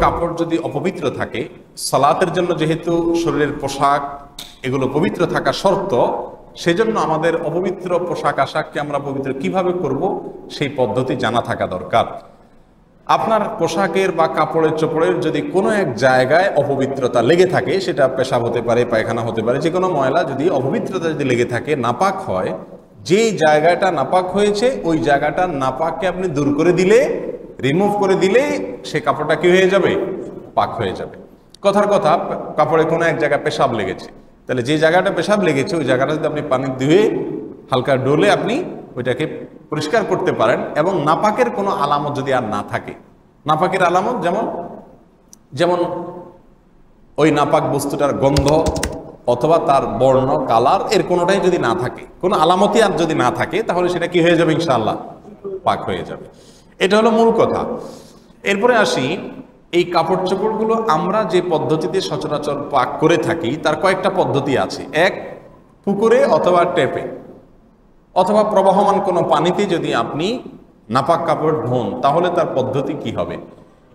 কাপড় যদি অপবিত্র থাকে, সালাতের জন্য যেহেতু শরীরের পোশাক এগুলো পবিত্র থাকা শর্ত, সেজন্য আমাদের অপবিত্র পোশাক আশাককে আমরা পবিত্র কিভাবে করব সেই পদ্ধতি জানা থাকা দরকার। আপনার পোশাকের বা কাপড়ের চোপড়ের যদি কোনো এক জায়গায় অপবিত্রতা লেগে থাকে, সেটা পেশাব হতে পারে, পায়খানা হতে পারে, যে কোনো ময়লা যদি অপবিত্রতা যদি লেগে থাকে, নাপাক হয়, যেই জায়গাটা নাপাক হয়েছে ওই জায়গাটা নাপাককে আপনি দূর করে দিলে, রিমুভ করে দিলে সে কাপড়টা কি হয়ে যাবে? পাক হয়ে যাবে। কথার কথা, কাপড়ে কোনো এক জায়গায় পেশাব লেগেছে, তাহলে যে জায়গাটা পেশাব লেগেছে ওই জায়গাটা যদি আপনি পানি ধুয়ে হালকা ডোলে আপনি ওইটাকে পরিষ্কার করতে পারেন, এবং নাপাকের কোনো আলামত যদি আর না থাকে, নাপাকের আলামত যেমন যেমন ওই নাপাক বস্তুটার গন্ধ অথবা তার বর্ণ কালার এর কোনোটাই যদি না থাকে, কোনো আলামতই আর যদি না থাকে, তাহলে সেটা কি হয়ে যাবে? ইনশাআল্লাহ পাক হয়ে যাবে। এটা হলো মূল কথা। এরপরে আসি, এই কাপড় চোপড়গুলো আমরা যে পদ্ধতিতে সচরাচর পাক করে থাকি তার কয়েকটা পদ্ধতি আছে। এক, পুকুরে অথবা ট্যাপে অথবা প্রবাহমান কোনো পানিতে যদি আপনি নাপাক কাপড় ধোন, তাহলে তার পদ্ধতি কি হবে?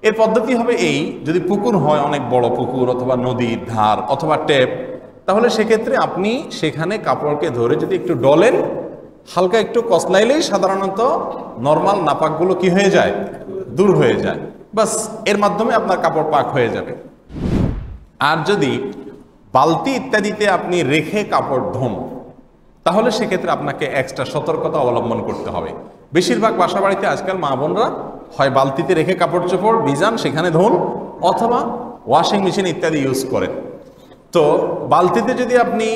এর পদ্ধতি হবে এই, যদি পুকুর হয়, অনেক বড় পুকুর অথবা নদীর ধার অথবা ট্যাপ, তাহলে সেক্ষেত্রে আপনি সেখানে কাপড়কে ধরে যদি একটু ডলেন, হালকা একটু কসলাইলেই সাধারণত নর্মাল নাপাকগুলো কি হয়ে যায়? দূর হয়ে যায়। বাস, এর মাধ্যমে আপনার কাপড় পাক হয়ে যাবে। আর যদি বালতি ইত্যাদিতে আপনি রেখে কাপড় ধোন, তাহলে সেক্ষেত্রে আপনাকে এক্সট্রা সতর্কতা অবলম্বন করতে হবে। বেশিরভাগ বাসা বাড়িতে আজকাল মা বোনরা হয় বালতিতে রেখে কাপড় চোপড় ভিজান, সেখানে ধোন, অথবা ওয়াশিং মেশিন ইত্যাদি ইউজ করেন। তো বালতিতে যদি আপনি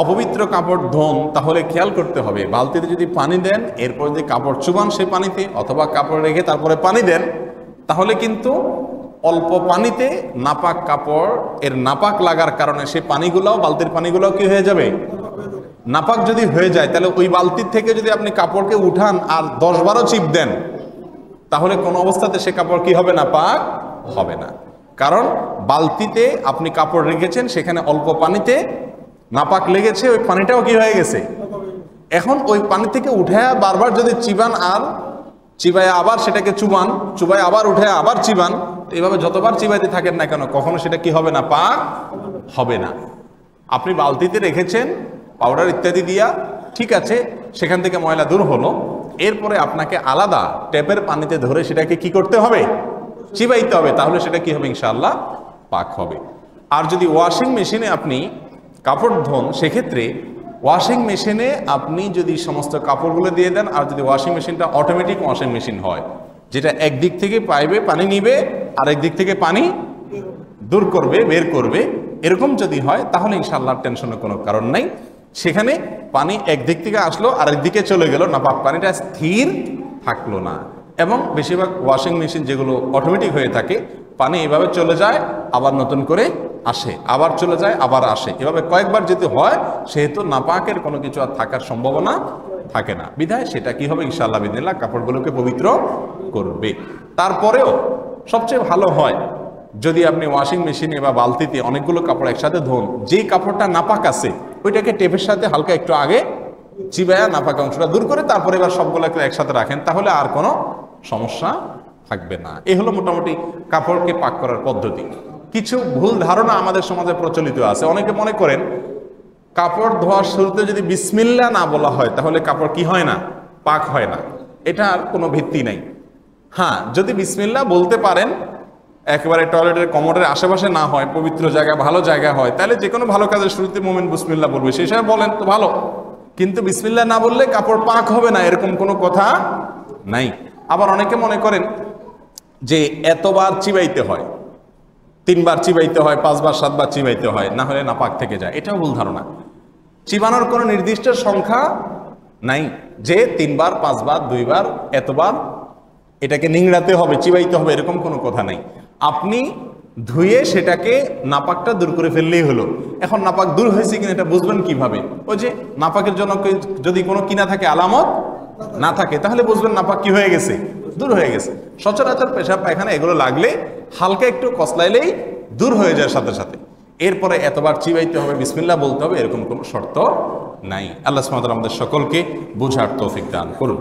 অপবিত্র কাপড় ধোন, তাহলে খেয়াল করতে হবে, বালতিতে যদি পানি দেন, এরপর যদি কাপড় চুবান সেই পানিতে, অথবা কাপড় রেখে তারপরে পানি দেন, তাহলে কিন্তু অল্প পানিতে নাপাক কাপড় এর নাপাক লাগার কারণে সেই পানিগুলোও, বালতির পানিগুলোও কি হয়ে যাবে? নাপাক যদি হয়ে যায়, তাহলে ওই বালতির থেকে যদি আপনি কাপড়কে উঠান আর 10-12 চিপ দেন, তাহলে কোন অবস্থাতে সে কাপড় কি হবে? নাপাক হবে না। কারণ বালতিতে আপনি কাপড় রেখেছেন, সেখানে অল্প পানিতে নাপাক লেগেছে, ওই পানিটাও কি হয়ে গেছে? এখন ওই পানি থেকে উঠে বারবার যদি চিবান, আর চিবায় আবার সেটাকে চুবান, চুবায় আবার উঠে আবার চিবান, এইভাবে যতবার চিবাইতে থাকেন না কেন, কখনো সেটা কি হবে না? পাক হবে না। আপনি বালতিতে রেখেছেন পাউডার ইত্যাদি দিয়া, ঠিক আছে, সেখান থেকে ময়লা দূর হলো, এরপরে আপনাকে আলাদা ট্যাপের পানিতে ধরে সেটাকে কি করতে হবে? চিবাইতে হবে, তাহলে সেটা কি হবে? ইনশাআল্লাহ পাক হবে। আর যদি ওয়াশিং মেশিনে আপনি কাপড় ধোন, সেক্ষেত্রে ওয়াশিং মেশিনে আপনি যদি সমস্ত কাপড়গুলো দিয়ে দেন, আর যদি ওয়াশিং মেশিনটা অটোমেটিক ওয়াশিং মেশিন হয়, যেটা একদিক থেকে পাইবে পানি নিবে আর একদিক থেকে পানি দূর করবে, বের করবে, এরকম যদি হয়, তাহলে ইনশাআল্লাহ টেনশনের কোনো কারণ নাই। সেখানে পানি একদিক থেকে আসলো আর একদিকে চলে গেল, নাপাক পানিটা স্থির থাকলো না। এবং বেশিরভাগ ওয়াশিং মেশিন যেগুলো অটোমেটিক হয়ে থাকে, পানি এভাবে চলে যায়, আবার নতুন করে আসে, আবার চলে যায়, আবার আসে, এভাবে কয়েকবার যদি হয়, সেহেতু নাপাকের কোনো কিছু আর থাকার সম্ভাবনা থাকে না। বিধায় সেটা কি হবে? ইনশাআল্লাহ বিদিনিল্লাহ কাপড়গুলোকে পবিত্র করবে। তারপরেও সবচেয়ে ভালো হয় যদি আপনি ওয়াশিং মেশিনে বা বালতিতে অনেকগুলো কাপড় একসাথে ধোন, যেই কাপড়টা নাপাক আছে ওইটাকে টেপের সাথে হালকা একটু আগে চিবায়া নাপাক অংশটা দূর করে তারপরে এবার সবগুলোকে একসাথে রাখেন, তাহলে আর কোনো সমস্যা থাকবে না। এই হলো মোটামুটি কাপড়কে পাক করার পদ্ধতি। কিছু ভুল ধারণা আমাদের সমাজে প্রচলিত আছে। অনেকে মনে করেন কাপড় ধোয়ার শুরুতে যদি বিসমিল্লাহ না বলা হয়, তাহলে কাপড় কি হয় না? পাক হয় না। এটার কোনো ভিত্তি নাই। হ্যাঁ, যদি বিসমিল্লাহ বলতে পারেন, একেবারে টয়লেটের কমোডের আশেপাশে না হয়, পবিত্র জায়গা, ভালো জায়গা হয়, তাহলে যে কোনো ভালো কাজের শুরুতে মুমিন বিসমিল্লাহ বলবে, সেই হিসাবে বলেন তো ভালো। কিন্তু বিসমিল্লাহ না বললে কাপড় পাক হবে না, এরকম কোনো কথা নাই। আবার অনেকে মনে করেন যে এতবার চিবাইতে হয়, 3 বার চিবাইতে হয়, 5 বার 7 বার চিবাইতে হয়, না হলে নাপাক থেকে যায়। এটাও ভুল ধারণা। চিবানোর কোনো নির্দিষ্ট সংখ্যা নাই যে 3 বার, 5 বার, 2 বার, এতবার এটাকে নিংড়াতে হবে, চিবাইতে হবে, এরকম কোনো কথা নাই। আপনি ধুয়ে সেটাকে নাপাকটা দূর করে ফেললেই হলো। এখন নাপাক দূর হয়েছে কিনা এটা বুঝবেন কিভাবে? ওই যে নাপাকের জন্য যদি কোনো কিনা থাকে, আলামত না থাকে, তাহলে বুঝবেন নাপাক কি হয়ে গেছে? দূর হয়ে গেছে। সচরাচর পেশাব পায়খানা এগুলো লাগলে হালকা একটু কসলাইলেই দূর হয়ে যায় সাথে সাথে। এরপরে এতবার চিবাইতে হবে, বিসমিল্লাহ বলতে হবে, এরকম কোনো শর্ত নাই। আল্লাহ সুবহানাহু ওয়া তাআলা আমাদের সকলকে বুঝার তৌফিক দান করুন।